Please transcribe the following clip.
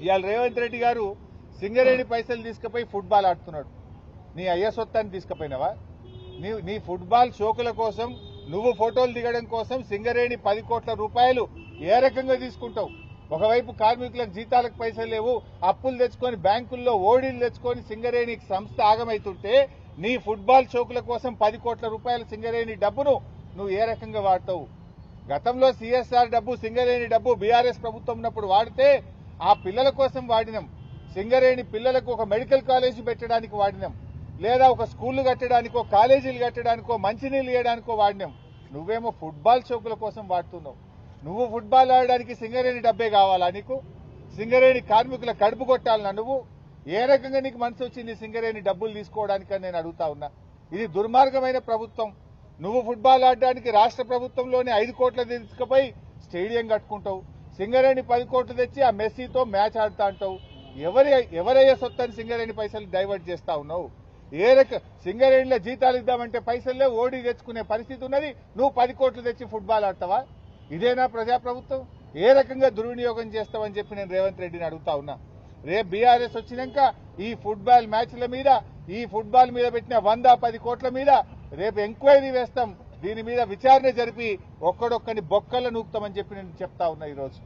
ఇవాళ రేవంత్ రెడ్డి గారు సింగరేణి పైసలు తీసుకుపోయి ఫుట్బాల్ ఆడుతున్నాడు. నీ అయ్య సొత్తాన్ని తీసుకుపోయినావా? నీ ఫుట్బాల్ షోకుల కోసం నువ్వు ఫోటోలు దిగడం కోసం సింగరేణి 10 కోట్ల రూపాయలు ఏ రకంగా తీసుకుంటావు? ఒకవైపు కార్మికులకు జీతాలకు పైసలు లేవు, అప్పులు తెచ్చుకొని బ్యాంకుల్లో ఓడీలు తెచ్చుకొని సింగరేణి సంస్థ ఆగమైతుంటే నీ ఫుట్బాల్ షోకుల కోసం 10 కోట్ల రూపాయల సింగరేణి డబ్బును నువ్వు ఏ రకంగా వాడతావు? గతంలో సిఎస్ఆర్ డబ్బు సింగరేణి డబ్బు బీఆర్ఎస్ ప్రభుత్వం ఉన్నప్పుడు వాడితే ఆ పిల్లల కోసం వాడినాం. సింగరేణి పిల్లలకు ఒక మెడికల్ కాలేజీ పెట్టడానికి వాడినాం, లేదా ఒక స్కూళ్లు కట్టడానికో కాలేజీలు కట్టడానికో మంచినీళ్ళు ఇవ్వడానికో వాడినాం. నువ్వేమో ఫుట్బాల్ షోకుల కోసం వాడుతున్నావు. నువ్వు ఫుట్బాల్ ఆడడానికి సింగరేణి డబ్బే కావాలా నీకు? సింగరేణి కార్మికుల కడుపు కొట్టాలన్నా నువ్వు? ఏ రకంగా నీకు మనసు వచ్చింది సింగరేణి డబ్బులు తీసుకోవడానికని నేను అడుగుతా ఉన్నా. ఇది దుర్మార్గమైన ప్రభుత్వం. నువ్వు ఫుట్బాల్ ఆడడానికి రాష్ట్ర ప్రభుత్వంలోనే 5 కోట్ల తీసుకుపోయి స్టేడియం కట్టుకుంటావు, సింగరేణి 10 కోట్లు తెచ్చి ఆ మెస్సీతో మ్యాచ్ ఆడుతా అంటావు. ఎవరయ్యే సొత్తని సింగరేణి పైసలు డైవర్ట్ చేస్తా ఉన్నావు? సింగరేణిలో జీతాలు ఇద్దామంటే పైసల్లే ఓడి తెచ్చుకునే పరిస్థితి ఉన్నది, నువ్వు 10 కోట్లు తెచ్చి ఫుట్బాల్ ఆడతావా? ఇదేనా ప్రజాప్రభుత్వం? ఏ రకంగా దుర్వినియోగం చేస్తావని చెప్పి నేను రేవంత్ రెడ్డిని అడుగుతా ఉన్నా. రేపు బీఆర్ఎస్ వచ్చినాక ఈ ఫుట్బాల్ మ్యాచ్ల మీద, ఈ ఫుట్బాల్ మీద పెట్టిన 110 కోట్ల మీద రేపు ఎంక్వైరీ వేస్తాం. దీని మీద విచారణ జరిపి ఒక్కడొక్కని బొక్కలు నూపుతామని చెప్పి నేను చెప్తా ఉన్నా ఈరోజు.